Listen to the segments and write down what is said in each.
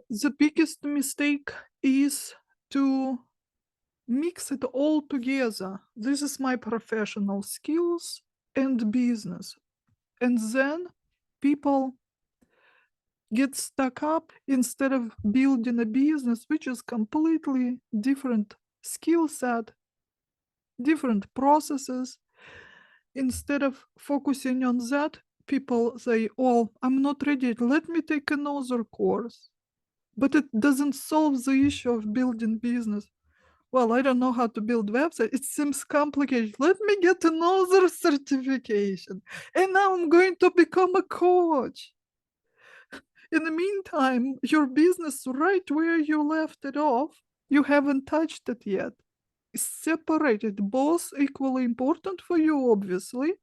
the biggest mistake is to mix it all together. This is my professional skills and business. And then people get stuck up instead of building a business which is completely different skill set, different processes. Instead of focusing on that, people say, oh, I'm not ready, let me take another course. But it doesn't solve the issue of building business. Well, I don't know how to build website. It seems complicated. Let me get another certification. And now I'm going to become a coach. In the meantime, your business right where you left it off, you haven't touched it yet. Separated, both equally important for you, obviously.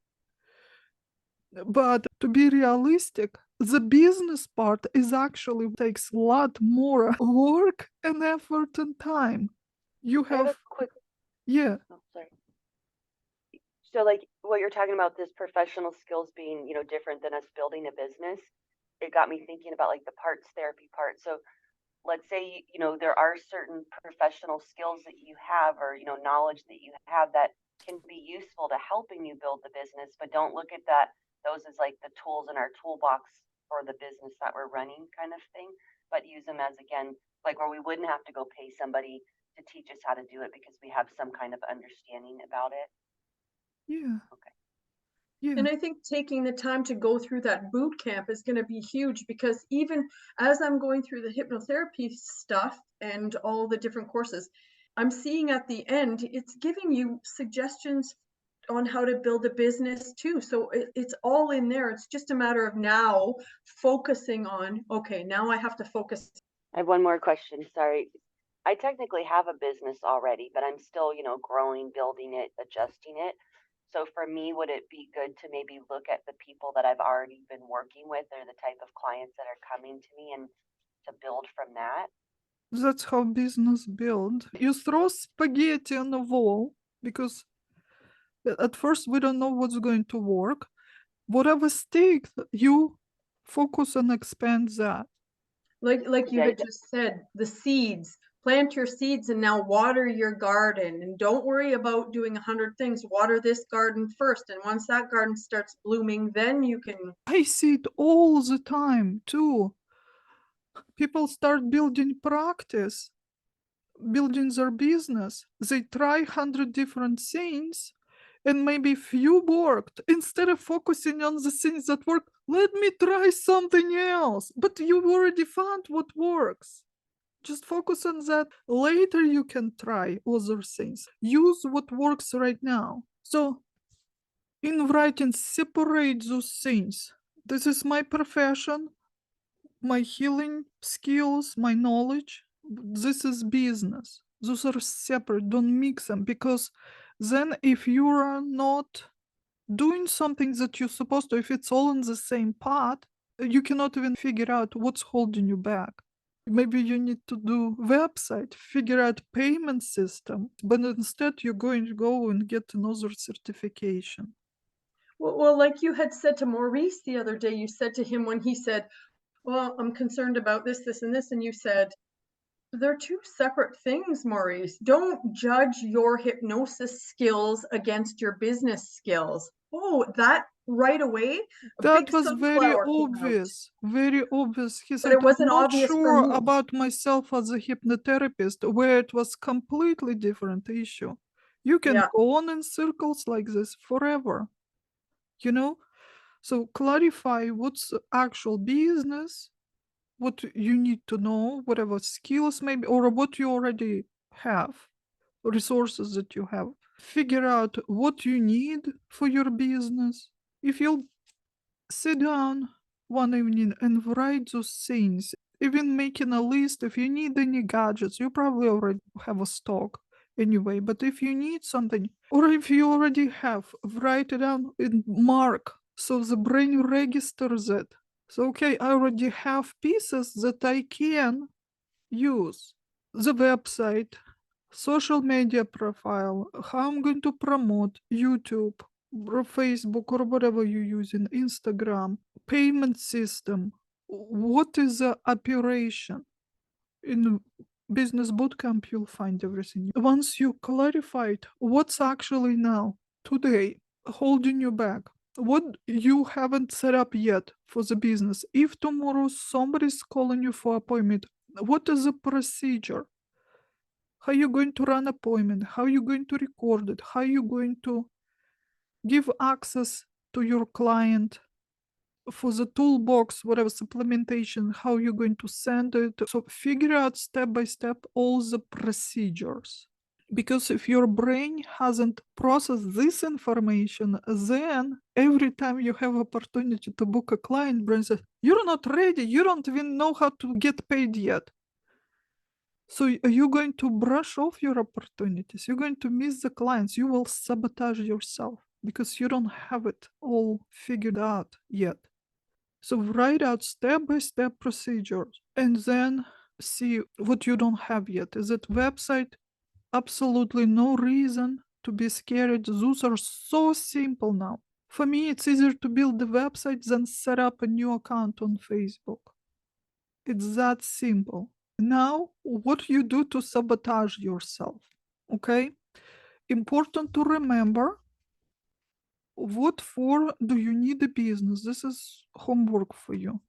But to be realistic, the business part is actually takes a lot more work and effort and time. You I have a have, quick, yeah, oh, sorry. So like what you're talking about, this professional skills being, different than us building a business, it got me thinking about like the parts therapy part. So let's say, there are certain professional skills that you have or, knowledge that you have that can be useful to helping you build the business, but don't look at those as like the tools in our toolbox for the business that we're running kind of thing, but use them as, again, like where we wouldn't have to go pay somebody to teach us how to do it because we have some kind of understanding about it. yeah, Okay. yeah. And I think taking the time to go through that boot camp is going to be huge, because even as I'm going through the hypnotherapy stuff and all the different courses, I'm seeing at the end, it's giving you suggestions on how to build a business too. So it's all in there. It's just a matter of now focusing on, okay, now I have to focus. I have one more question. Sorry. I technically have a business already, but I'm still, growing, building it, adjusting it. So for me, would it be good to maybe look at the people that I've already been working with or the type of clients that are coming to me and to build from that? That's how business build. You throw spaghetti on the wall because at first we don't know what's going to work. Whatever sticks, you focus and expand that. Like you Yeah, had just said, the seeds, plant your seeds and now water your garden, and don't worry about doing 100 things. Water this garden first, and once that garden starts blooming, then you can. I see it all the time too. People start building practice, building their business. They try 100 different things and maybe few worked. Instead of focusing on the things that work, let me try something else. But you already found what works. Just focus on that. Later you can try other things. Use what works right now. So in writing, separate those things. This is my profession, my healing skills, my knowledge. This is business. Those are separate. Don't mix them, because then if you are not doing something that you're supposed to, if it's all in the same pot, you cannot even figure out what's holding you back. Maybe you need to do website, figure out payment system, but instead you're going to go and get another certification. Well, like you had said to Maurice the other day, you said to him when he said, well, I'm concerned about this, this, and this, and you said, they're two separate things, Maurice. Don't judge your hypnosis skills against your business skills. Oh, that right away, a That big was very sunflower came out. obvious, very obvious. He But said, it I'm wasn't not obvious for sure me. about myself as a hypnotherapist, where it was completely different issue. You can Yeah. go on in circles like this forever, you know? So clarify what's the actual business, what you need to know, whatever skills maybe, or what you already have, resources that you have. Figure out what you need for your business. If you'll sit down one evening and write those things, even making a list, if you need any gadgets, you probably already have a stock anyway, but if you need something, or if you already have, write it down in mark so the brain registers it. So, okay, I already have pieces that I can use. The website, social media profile, how I'm going to promote YouTube or Facebook or whatever you're using, Instagram, payment system. What is the operation? In business bootcamp, you'll find everything. Once you clarified what's actually now, today, holding you back, what you haven't set up yet for the business. If tomorrow somebody's calling you for appointment, what is the procedure? How you going to run appointment? How you going to record it? How you going to give access to your client for the toolbox, whatever supplementation, how you're going to send it. So figure out step by step all the procedures. Because if your brain hasn't processed this information, then every time you have opportunity to book a client, brain says, you're not ready, you don't even know how to get paid yet. So you're going to brush off your opportunities. You're going to miss the clients. You will sabotage yourself because you don't have it all figured out yet. So write out step-by-step procedures and then see what you don't have yet. Is it website? Absolutely no reason to be scared. Those are so simple now. For me, it's easier to build the website than set up a new account on Facebook. It's that simple. Now, what you do to sabotage yourself, okay? Important to remember, what for do you need a business? This is homework for you.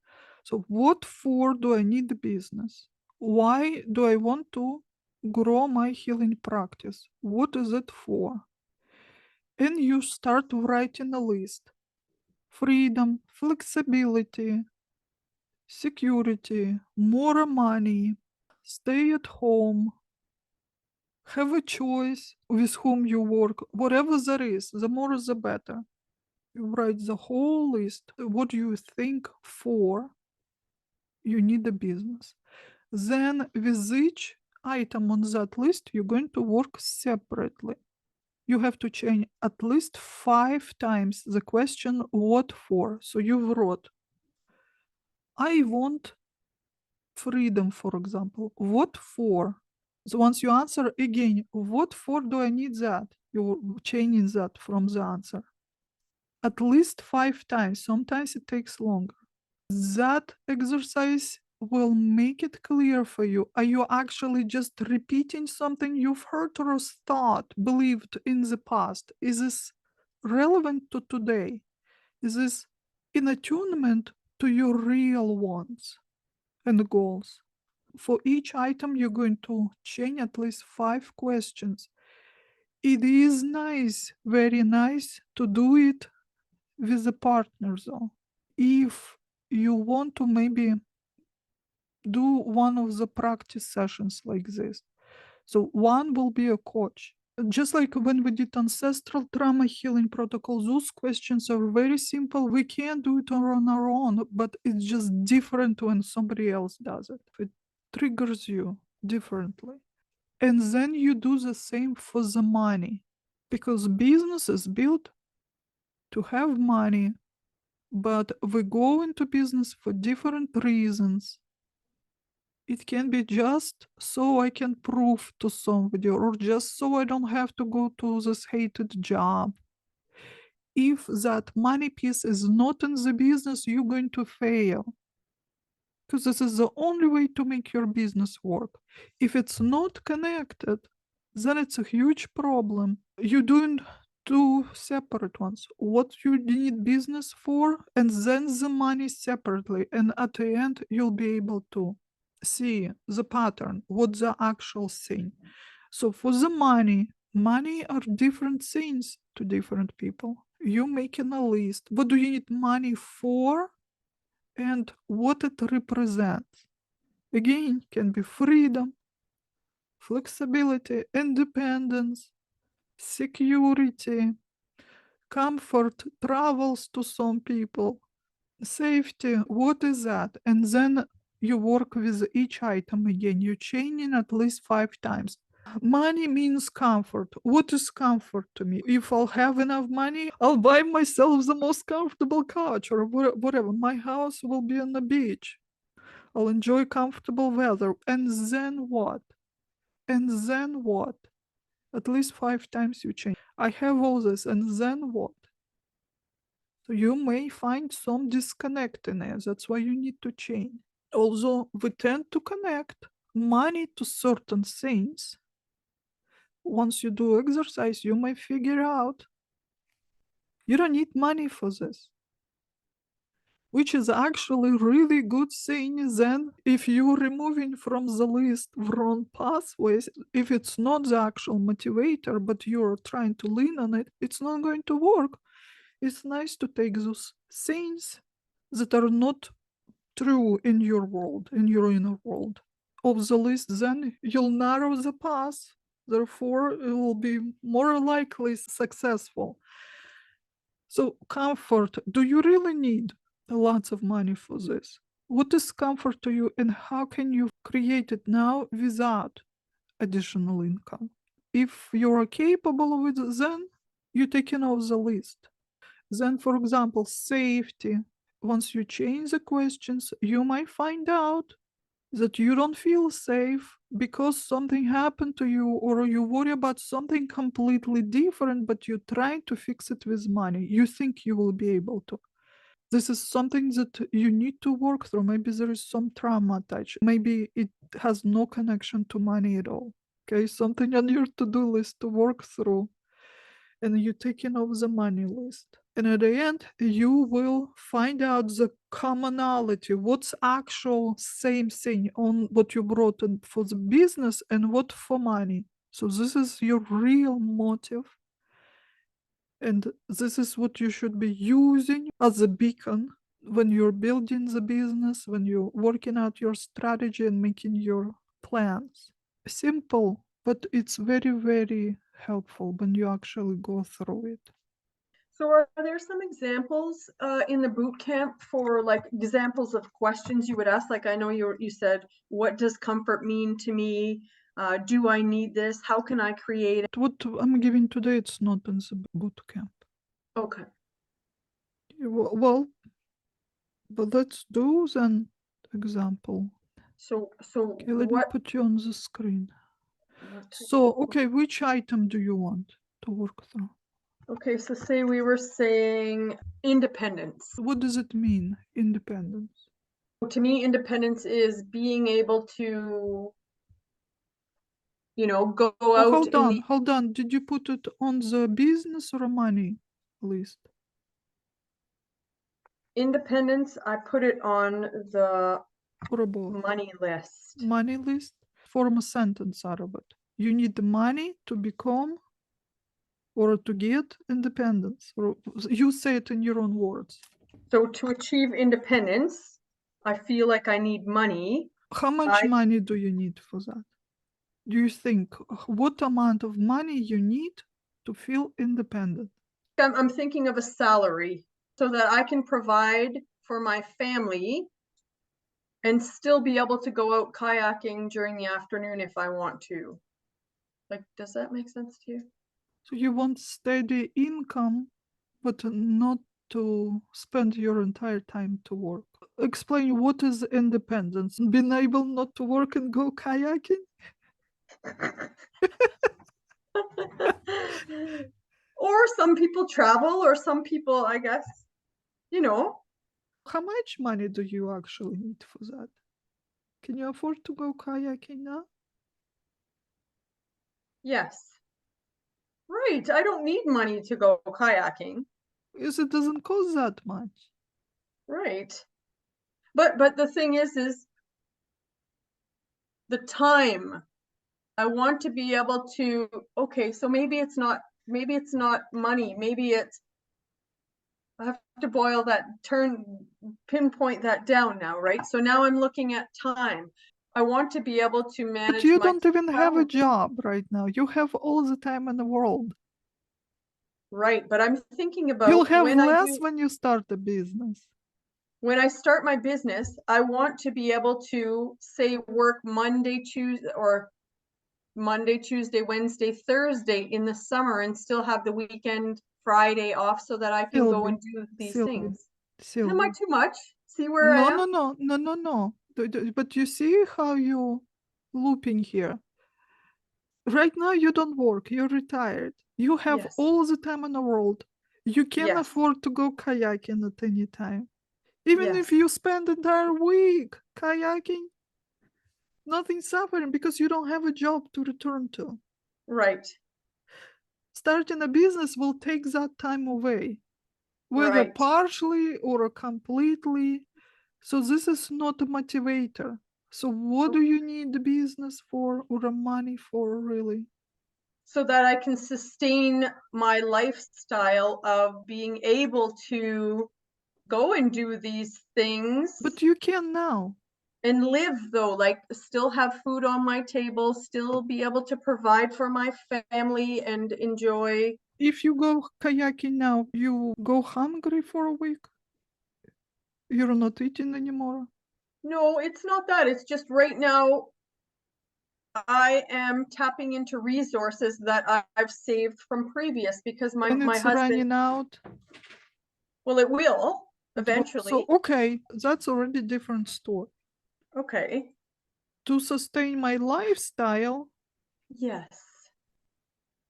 So what for do I need a business? Why do I want to grow my healing practice? What is it for? And you start writing a list. Freedom, flexibility, security, more money, stay at home, have a choice with whom you work, whatever there is, the more the better. You write the whole list, what you think for you need a business. Then with each item on that list, you're going to work separately. You have to change at least 5 times the question what for. So you wrote, I want freedom, for example. What for? So once you answer again, what for do I need that? You're changing that from the answer. At least 5 times. Sometimes it takes longer. That exercise will make it clear for you. Are you actually just repeating something you've heard or thought, believed in the past? Is this relevant to today? Is this in attunement to your real wants and goals? For each item, you're going to change at least 5 questions. It is nice, very nice to do it with a partner, though. If you want to maybe do one of the practice sessions like this. So one will be a coach. Just like when we did ancestral trauma healing protocol, those questions are very simple. We can do it on our own, but it's just different when somebody else does it. It triggers you differently. And then you do the same for the money, because business is built to have money, but we go into business for different reasons. It can be just so I can prove to somebody, or just so I don't have to go to this hated job. If that money piece is not in the business, you're going to fail. Because this is the only way to make your business work. If it's not connected, then it's a huge problem. You're doing two separate ones. What you need business for, and then the money separately. And at the end, you'll be able to see the pattern, what's the actual thing. So for the money are different things to different people. You're making a list. What do you need money for? And what it represents. Again, can be freedom, flexibility, independence, security, comfort, travels to some people, safety. What is that? And then you work with each item again. You're changing at least 5 times. Money means comfort. What is comfort to me? If I'll have enough money, I'll buy myself the most comfortable couch or whatever. My house will be on the beach. I'll enjoy comfortable weather. And then what? And then what? At least 5 times you change. I have all this, and then what? So you may find some disconnect in it. That's why you need to change. Although we tend to connect, money to certain things, once you do exercise, you may figure out you don't need money for this, which is actually really good thing. Then if you're removing from the list wrong pathways, if it's not the actual motivator, but you're trying to lean on it, it's not going to work. It's nice to take those things that are not true in your world, in your inner world, off the list. Then you'll narrow the path. Therefore, it will be more likely successful. So, comfort. Do you really need lots of money for this? What is comfort to you, and how can you create it now without additional income? If you're capable of it, then you're taking off the list. Then, for example, safety. Once you change the questions, you might find out that you don't feel safe because something happened to you, or you worry about something completely different, but you're trying to fix it with money. You think you will be able to. This is something that you need to work through. Maybe there is some trauma attached. Maybe it has no connection to money at all. Okay, something on your to-do list to work through, and you're taking off the money list. And at the end, you will find out the commonality, what's actual same thing on what you brought in for the business and what for money. So this is your real motive. And this is what you should be using as a beacon when you're building the business, when you're working out your strategy and making your plans. Simple, but it's very, very helpful when you actually go through it. So are there some examples in the boot camp for like examples of questions you would ask? Like I know you said, what does comfort mean to me? Do I need this? How can I create it? What I'm giving today, it's not in the boot camp. Okay. Well, but let's do an example. So Okay, let me put you on the screen. what type So, of- okay, which item do you want to work through? Okay, so say we were saying independence. What does it mean, independence? To me, independence is being able to, go Oh, out in the hold on. Did you put it on the business or money list? independence. I put it on the Or both? money list. Money list? Form a sentence out of it. You need the money to become or to get independence. Or you say it in your own words. So to achieve independence, I feel like I need money. How much money do you need for that? Do you think what amount of money you need to feel independent? I'm thinking of a salary so that I can provide for my family and still be able to go out kayaking during the afternoon if I want to. Like, does that make sense to you? So you want steady income, but not to spend your entire time to work. Explain what is independence. Being able not to work and go kayaking? Or some people travel, or some people, I guess, How much money do you actually need for that? Can you afford to go kayaking now? yes. Right. I don't need money to go kayaking. Yes, it doesn't cost that much. Right. But the thing is the time. I want to be able to, okay, so maybe it's not money. Maybe it's, I have to pinpoint that down now, right? So now I'm looking at time. I want to be able to manage. But you don't even have a job right now. You have all the time in the world. Right, but I'm thinking about You'll have less when you start a business. When I start my business, I want to be able to say work Monday, Tuesday, Wednesday, Thursday in the summer and still have the weekend, Friday off so that I can go and do these things. Am I too much? See where I am? No. But you see how you're looping here. Right now you don't work, you're retired. You have Yes. all the time in the world. You can Yes. afford to go kayaking at any time. Even Yes. if you spend the entire week kayaking, Nothing suffering because you don't have a job to return to. Right. Starting a business will take that time away, whether Right. partially or completely. So this is not a motivator. So what do you need the business for or the money for, really? So that I can sustain my lifestyle of being able to go and do these things But you can now. and live, though, like still have food on my table, still be able to provide for my family and enjoy. If you go kayaking now, you go hungry for a week. You're not eating anymore. No, it's not that. It's just right now I am tapping into resources that I've saved from previous because And my it's husband, running out. well, it will It will. So, eventually. okay, that's already different story. Okay. To sustain my lifestyle Yes.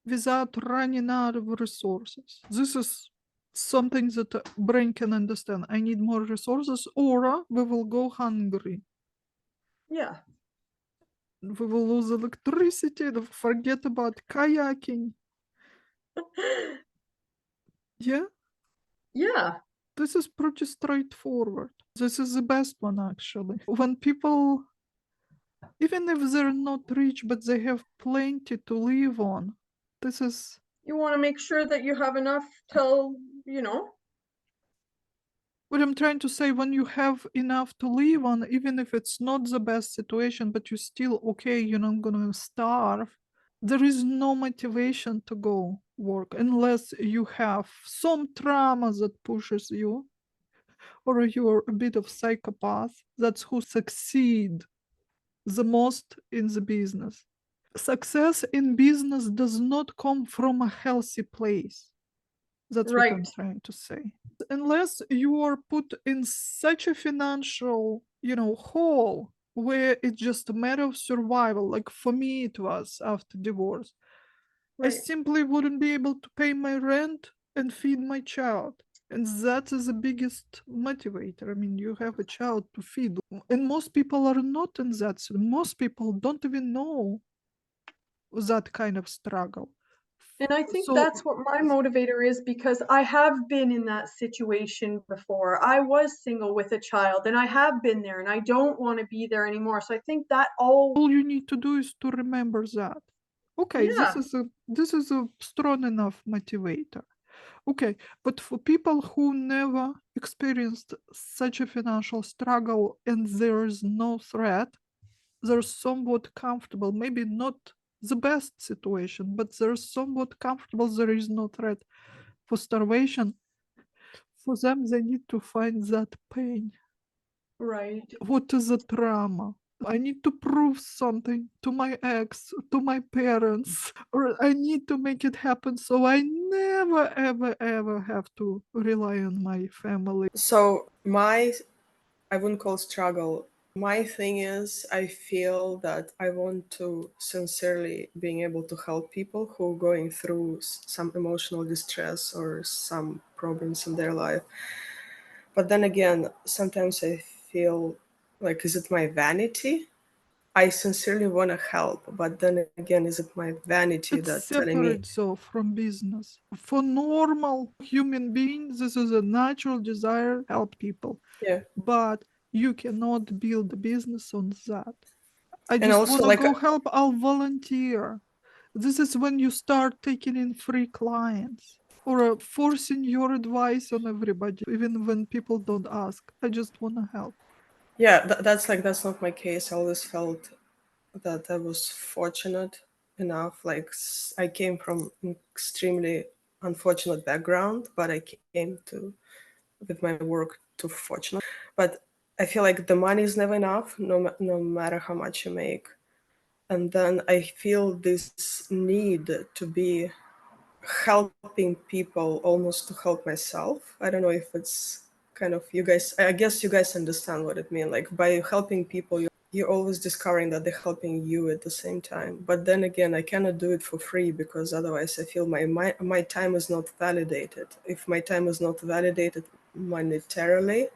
without running out of resources. This is something that the brain can understand. I need more resources, or we will go hungry. Yeah. We will lose electricity, forget about kayaking. Yeah, Yeah. this is pretty straightforward. This is the best one, actually. When people, even if they're not rich, but they have plenty to live on, this is You want to make sure that you have enough till, what I'm trying to say. When you have enough to live on, even if it's not the best situation, but you're still okay, you're not gonna starve, there is no motivation to go work unless you have some trauma that pushes you, or you're a bit of psychopath. That's who succeed the most in the business. Success in business does not come from a healthy place. That's what I'm right, trying to say. Unless you are put in such a financial, hole where it's just a matter of survival, like for me it was after divorce. I right. simply wouldn't be able to pay my rent and feed my child. And that is the biggest motivator. I mean, you have a child to feed. And most people are not in that. So most people don't even know that kind of struggle. And I think So that's what my motivator is because I have been in that situation before. I was single with a child and I have been there and I don't want to be there anymore. So I think that all, all you need to do is to remember that. Okay, this yeah, is a strong enough motivator. Okay, but for people who never experienced such a financial struggle and there is no threat, they're somewhat comfortable, maybe not the best situation, but they're somewhat comfortable, there is no threat for starvation. For them, they need to find that pain. right. What is the trauma? I need to prove something to my ex, to my parents, or I need to make it happen so I never, ever, ever have to rely on my family. So I wouldn't call struggle. My thing is, I feel that I want to sincerely being able to help people who are going through some emotional distress or some problems in their life. But then again, sometimes I feel like, is it my vanity? I sincerely want to help, but then again, is it my vanity It's that telling me, separate though from business. For normal human beings, this is a natural desire to help people. yeah. But you cannot build a business on that. I And just also want to like, go help, I'll volunteer. This is when you start taking in free clients or forcing your advice on everybody, even when people don't ask. I just want to help. yeah, that's not my case. I always felt that I was fortunate enough. Like I came from extremely unfortunate background, but I came to with my work to fortunate. But I feel like the money is never enough, no matter how much you make. And then I feel this need to be helping people almost to help myself. I don't know if it's kind of you guys, I guess you guys understand what it means. Like by helping people, you're always discovering that they're helping you at the same time. But then again, I cannot do it for free because otherwise I feel my time is not validated. If my time is not validated monetarily,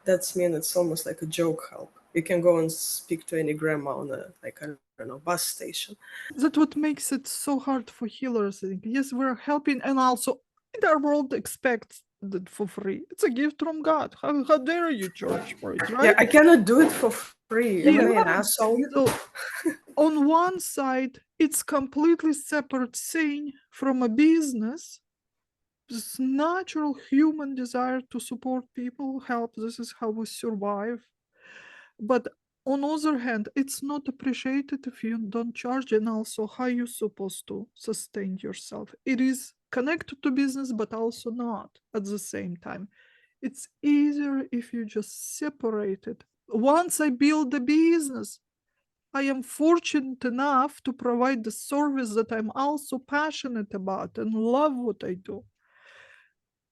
that's mean it's almost like a joke help. You can go and speak to any grandma on a, like, I don't know, bus station. That's what makes it so hard for healers. I think. Yes, we're helping, and also the world expects that for free. It's a gift from God. How dare you charge for it, Yeah, right? I cannot do it for free. Am I an asshole? So on one side, it's completely separate thing from a business. This natural human desire to support people, help. This is how we survive. But on other hand, it's not appreciated if you don't charge, and also how you supposed to sustain yourself. It is connected to business, but also not at the same time. It's easier if you just separate it. Once I build a business, I am fortunate enough to provide the service that I'm also passionate about and love what I do.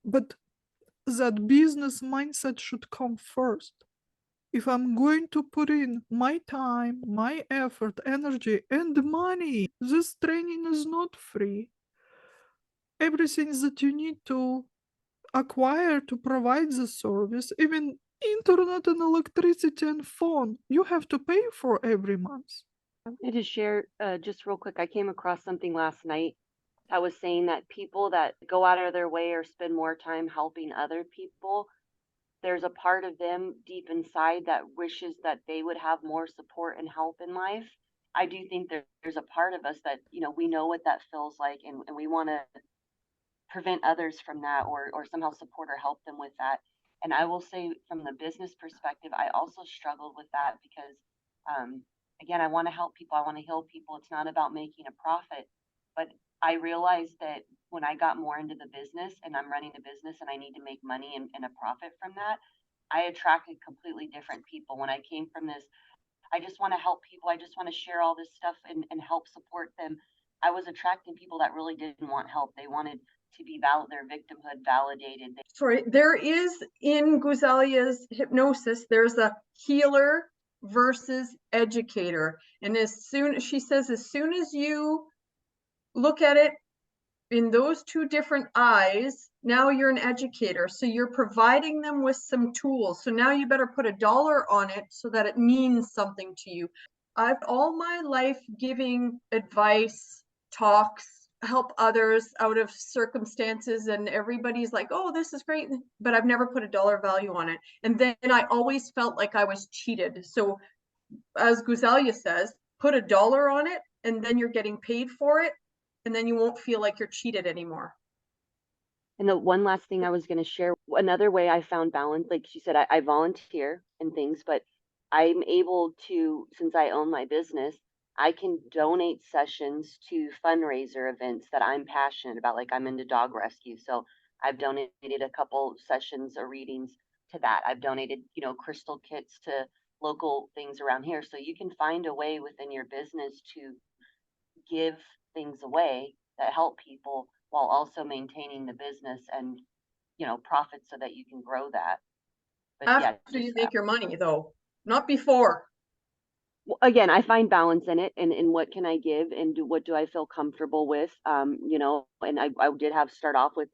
But that business mindset should come first. If I'm going to put in my time, my effort, energy, and money, this training is not free. Everything that you need to acquire to provide the service, even internet and electricity and phone, you have to pay for every month. I wanted to share just real quick. I came across something last night that was saying that people that go out of their way or spend more time helping other people, there's a part of them deep inside that wishes that they would have more support and help in life. I do think there's a part of us that, we know what that feels like, and we want to prevent others from that, or somehow support or help them with that. And I will say, from the business perspective, I also struggled with that because, again, I want to help people. I want to heal people. It's not about making a profit. But I realized that when I got more into the business and I'm running a business and I need to make money and a profit from that, I attracted completely different people. When I came from this, I just want to help people. I just want to share all this stuff and help support them. I was attracting people that really didn't want help. They wanted to be their victimhood validated. Sorry, there is in Guzalia's hypnosis, there's a healer versus educator. And she says, as soon as you look at it in those two different eyes, now you're an educator. So you're providing them with some tools. So now you better put $1 on it so that it means something to you. I've all my life giving advice, talks, help others out of circumstances, and everybody's like, oh, this is great, but I've never put $1 value on it. And then I always felt like I was cheated. So as Guzalia says, put $1 on it, and then you're getting paid for it, and then you won't feel like you're cheated anymore. And the one last thing I was going to share, another way I found balance, like she said, I volunteer and things, but I'm able to, since I own my business, I can donate sessions to fundraiser events that I'm passionate about. Like, I'm into dog rescue. So I've donated a couple sessions or readings to that. I've donated, crystal kits to local things around here. So you can find a way within your business to give things away that help people while also maintaining the business and, profit so that you can grow that. But after you make your money, though, not before. Again, I find balance in it, and what can I give, and what do I feel comfortable with? And I did have start off with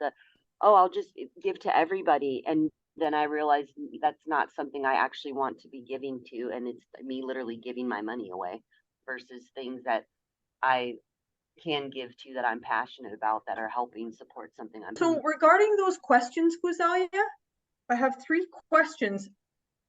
I'll just give to everybody, and then I realized that's not something I actually want to be giving to, and it's me literally giving my money away versus things that I can give to that I'm passionate about that are helping support something I'm So regarding those questions, Guzalia, I have 3 questions.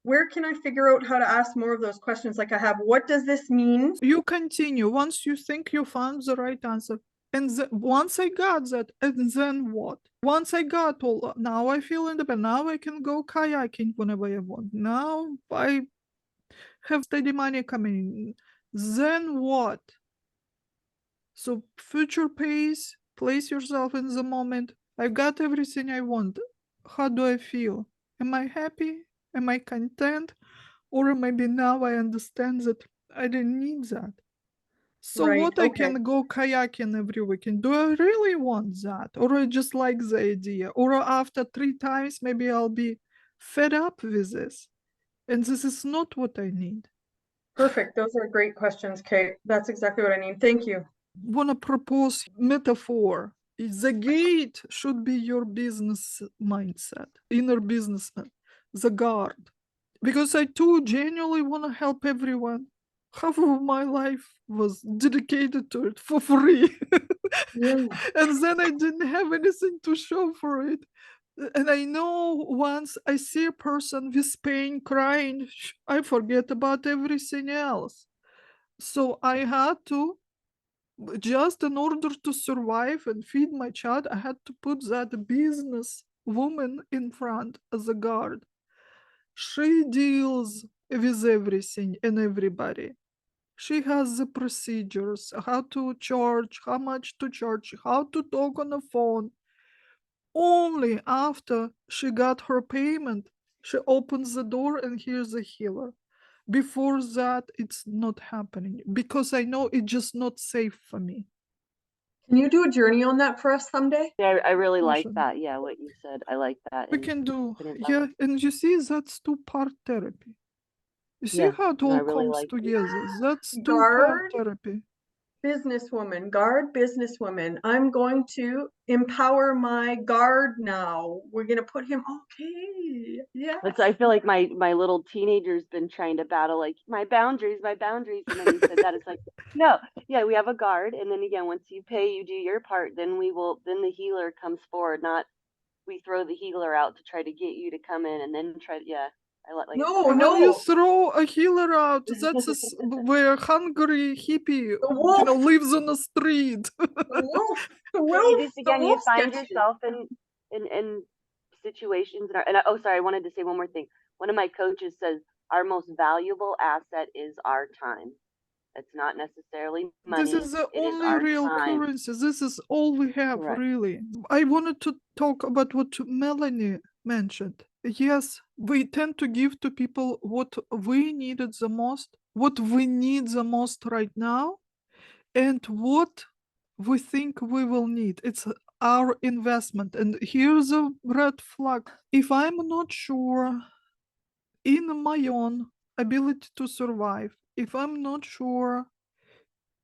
Where can I figure out how to ask more of those questions? Like I have, what does this mean? You continue once you think you found the right answer. And once I got that, and then what? Once I got all, now I feel independent. Now I can go kayaking whenever I want. Now I have steady money coming in. Then what? So future pace, place yourself in the moment. I got everything I want. How do I feel? Am I happy? Am I content? Or maybe now I understand that I didn't need that. So Right, what, I can go kayaking every weekend. Do I really want that? Or I just like the idea? Or after 3 times, maybe I'll be fed up with this. And this is not what I need. Perfect. Those are great questions, Kate. That's exactly what I need. Thank you. Want to propose metaphor. The gate should be your business mindset, inner businessman, the guard. because I too genuinely want to help everyone. Half of my life was dedicated to it for free. Yeah. And then I didn't have anything to show for it. And I know once I see a person with pain crying, I forget about everything else. So I had to, just in order to survive and feed my child, I had to put that business woman in front as a guard. She deals with everything and everybody. She has the procedures, how to charge, how much to charge, how to talk on the phone. Only after she got her payment, she opens the door and here's a healer. Before that, it's not happening because I know it's just not safe for me. Can you do a journey on that for us someday? Yeah, I really like Awesome. that. Yeah, what you said. I like that. We And can do, put it yeah, and you see, that's two-part therapy. You see Yeah, how it no, I all really comes like it. together. That's two-part Guard, therapy. businesswoman, guard, businesswoman. I'm going to empower my guard now. We're going to put him, okay. Yeah. That's I feel like my little teenager's been trying to battle like my boundaries, and then you said that it's like no, yeah, we have a guard, and then again, once you pay, you do your part, then the healer comes forward, not we throw the healer out to try to get you to come in, and then try. Yeah, I like I said, No, I When like you no. throw a healer out, that's where hungry hippie, The wolf, lives on the street. the wolf, the yeah, you wolf, just the again you wolf's find gets you. yourself in situations oh sorry, I wanted to say one more thing. One of my coaches says our most valuable asset is our time. It's not necessarily This money, is the it is only our real time. currency. This is all we have, Correct. really. I wanted to talk about what Melanie mentioned. Yes, we tend to give to people what we needed the most, what we need the most right now, and what we think we will need. It's our investment. And here's a red flag. If I'm not sure in my own ability to survive, if I'm not sure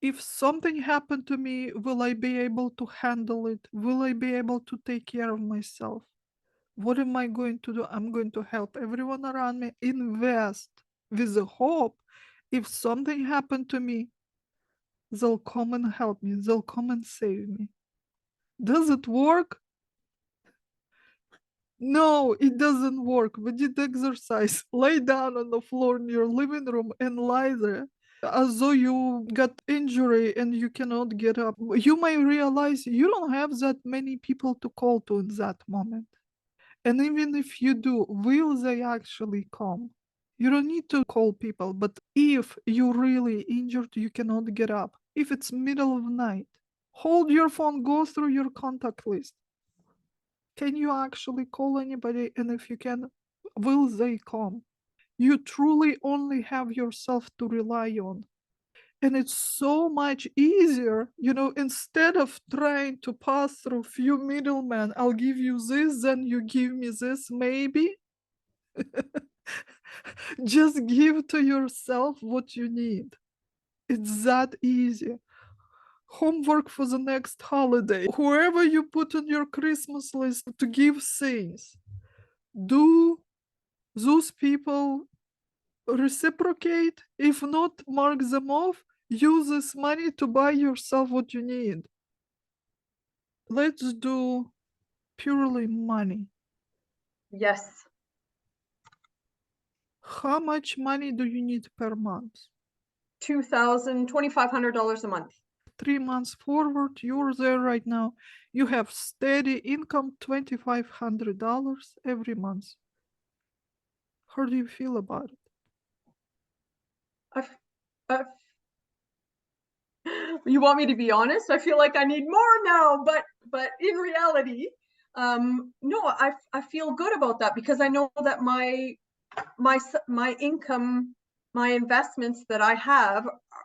if something happened to me, will I be able to handle it? Will I be able to take care of myself? What am I going to do? I'm going to help everyone around me invest with the hope if something happened to me, they'll come and help me, they'll come and save me. Does it work? No, it doesn't work. We did exercise. Lay down on the floor in your living room and lie there as though you got injury and you cannot get up. You may realize you don't have that many people to call to in that moment. And even if you do, will they actually come? You don't need to call people, but if you're really injured, you cannot get up. If it's middle of night, hold your phone, go through your contact list. Can you actually call anybody? And if you can, will they come? You truly only have yourself to rely on. And it's so much easier, instead of trying to pass through few middlemen, I'll give you this, then you give me this, maybe. Just give to yourself what you need. It's that easy. Homework for the next holiday. Whoever you put on your Christmas list to give things, do those people reciprocate? If not, mark them off. Use this money to buy yourself what you need. Let's do purely money. Yes. How much money do you need per month? $2,500 a month. 3 months forward, you're there right now. You have steady income, $2,500 every month. How do you feel about it? I've, you want me to be honest? I feel like I need more now, but in reality, no, I feel good about that because I know that my income, my investments that I have,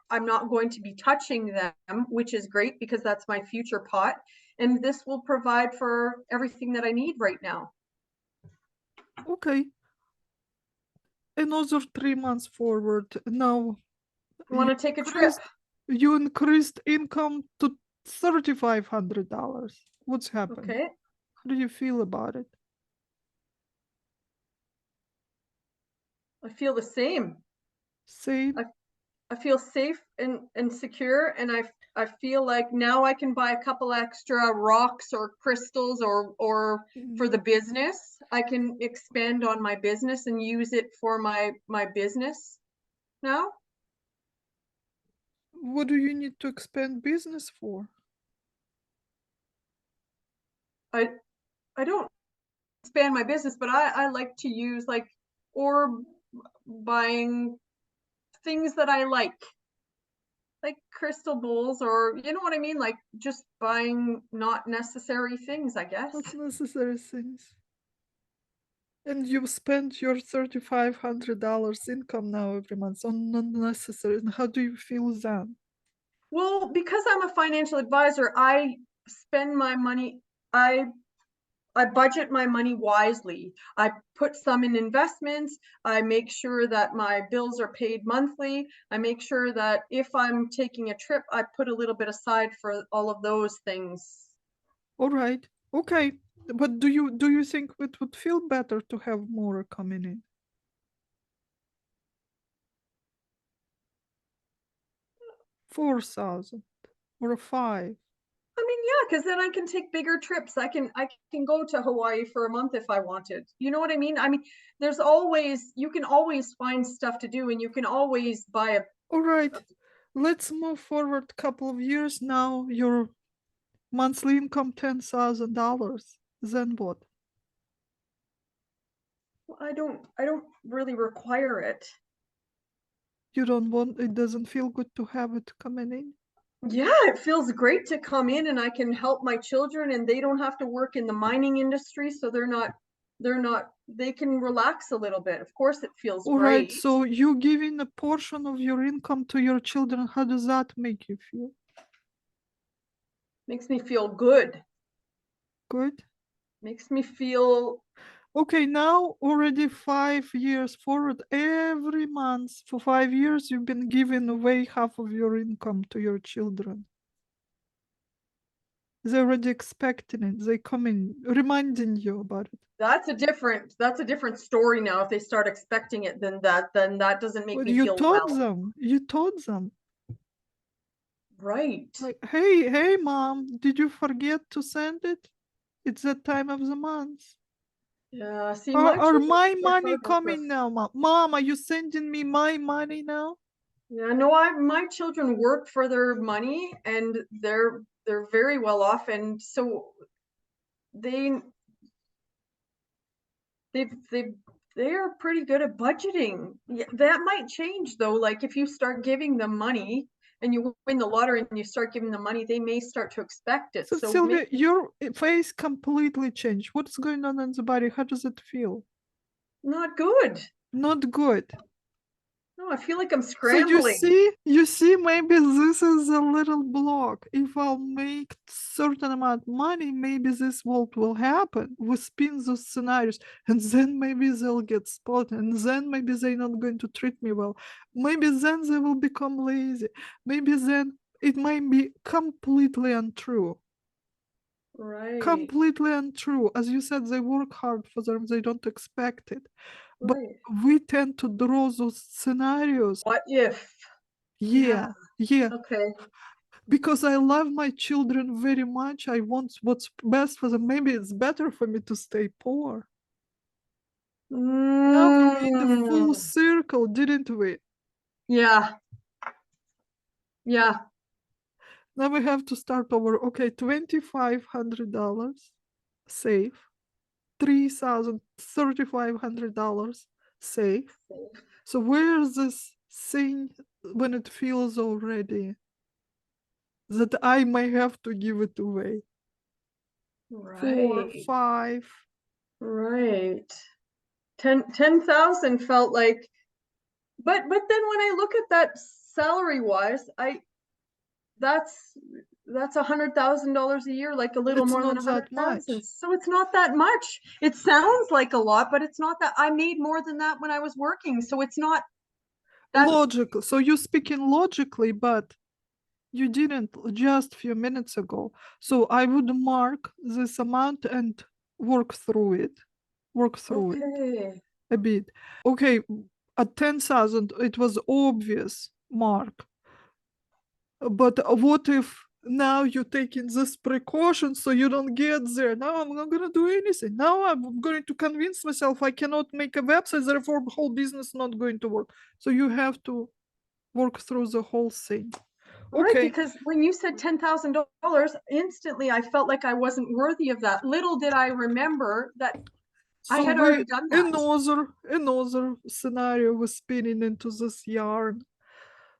I'm not going to be touching them, which is great because that's my future pot. And this will provide for everything that I need right now. Okay. Another 3 months forward. Now, You want to take a trip? You increased income to $3,500. What's happened? Okay. How do you feel about it? I feel the same. Same. I feel safe and secure, and I feel like now I can buy a couple extra rocks or crystals or for the business. I can expand on my business and use it for my business now. What do you need to expand business for? I don't expand my business, but I like to use like or buying things that I like crystal bowls, or you know what I mean, like just buying not necessary things, I guess. Not necessary things. And you spend your $3,500 income now every month on unnecessary. And how do you feel then? Well, because I'm a financial advisor, I spend my money, I budget my money wisely. I put some in investments. I make sure that my bills are paid monthly. I make sure that if I'm taking a trip, I put a little bit aside for all of those things. All right. Okay. But do you think it would feel better to have more coming in? 4,000 or 5? I mean, yeah, because then I can take bigger trips. I can go to Hawaii for a month if I wanted. You know what I mean? I mean, you can always find stuff to do, and you can always buy a. All right. Let's move forward a couple of years now. Your monthly income $10,000. Then what? I don't really require it. You don't want it? Doesn't feel good to have it coming in? Yeah, it feels great to come in and I can help my children, and they don't have to work in the mining industry, so they can relax a little bit. Of course it feels All right, great. so you giving a portion of your income to your children, how does that make you feel? Makes me feel good. Good? Makes me feel. Okay, now already 5 years forward, every month for 5 years, you've been giving away half of your income to your children. They're already expecting it. They coming, reminding you about it. That's a different story now. If they start expecting it, then that doesn't make Well, me you feel told well. them. You told them. Right. Like, hey, mom, did you forget to send it? It's that time of the month. Yeah. See, Are my never money thought about coming this. now, mom? Mom, are you sending me my money now? Yeah. No, my children work for their money, and they're very well off, and so they they they are pretty good at budgeting. Yeah, that might change though. Like if you start giving them money and you win the lottery and you start giving them money, they may start to expect it. So, So Sylvia, your face completely changed. What's going on in the body? How does it feel? not good. Not good. No, I feel like I'm So you scrambling. see, maybe this is a little block. If I'll make certain amount of money, maybe this will happen. We spin those scenarios, and then maybe they'll get spotted, and then maybe they're not going to treat me well. Maybe then they will become lazy. Maybe then it might be completely untrue. Right. Completely untrue. As you said, they work hard for them, they don't expect it. But Right. we tend to draw those scenarios. What if? Yeah. Okay. Because I love my children very much. I want what's best for them. Maybe it's better for me to stay poor. Now we made the full circle, didn't we? Yeah. Yeah. Now we have to start over. Okay, $2,500 save, $3,500 save. So where's this thing when it feels already that I may have to give it away? Right. 4, 5. Right. 10,000 felt like, but then when I look at that salary wise, that's $100,000 a year, like a little It's more than not that 100,000. much. So it's not that much. It sounds like a lot, but it's not that. I made more than that when I was working, so it's not that. Logical. So you're speaking logically, but you didn't just a few minutes ago. So I would mark this amount and work through it. Work through it Okay. a bit. Okay, At 10,000, it was obvious, Mark. But what if now you're taking this precaution so you don't get there? Now I'm not gonna do anything. Now I'm going to convince myself I cannot make a website, therefore whole business not going to work. So you have to work through the whole thing. Right, Okay. because when you said $10,000, instantly I felt like I wasn't worthy of that. Little did I remember that I had already done that. Another scenario was spinning into this yarn.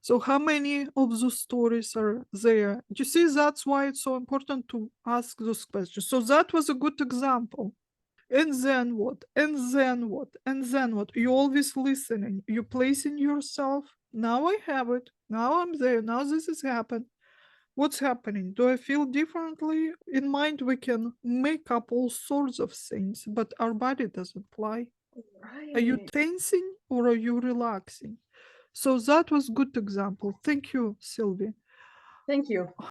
So how many of those stories are there? You see, that's why it's so important to ask those questions. So that was a good example. And then what? And then what? And then what? You're always listening. You're placing yourself. Now I have it. Now I'm there. Now this has happened. What's happening? Do I feel differently? In mind, we can make up all sorts of things, but our body doesn't lie. Are you Right. tensing or are you relaxing? So that was good example. Thank you, Sylvie. Thank you.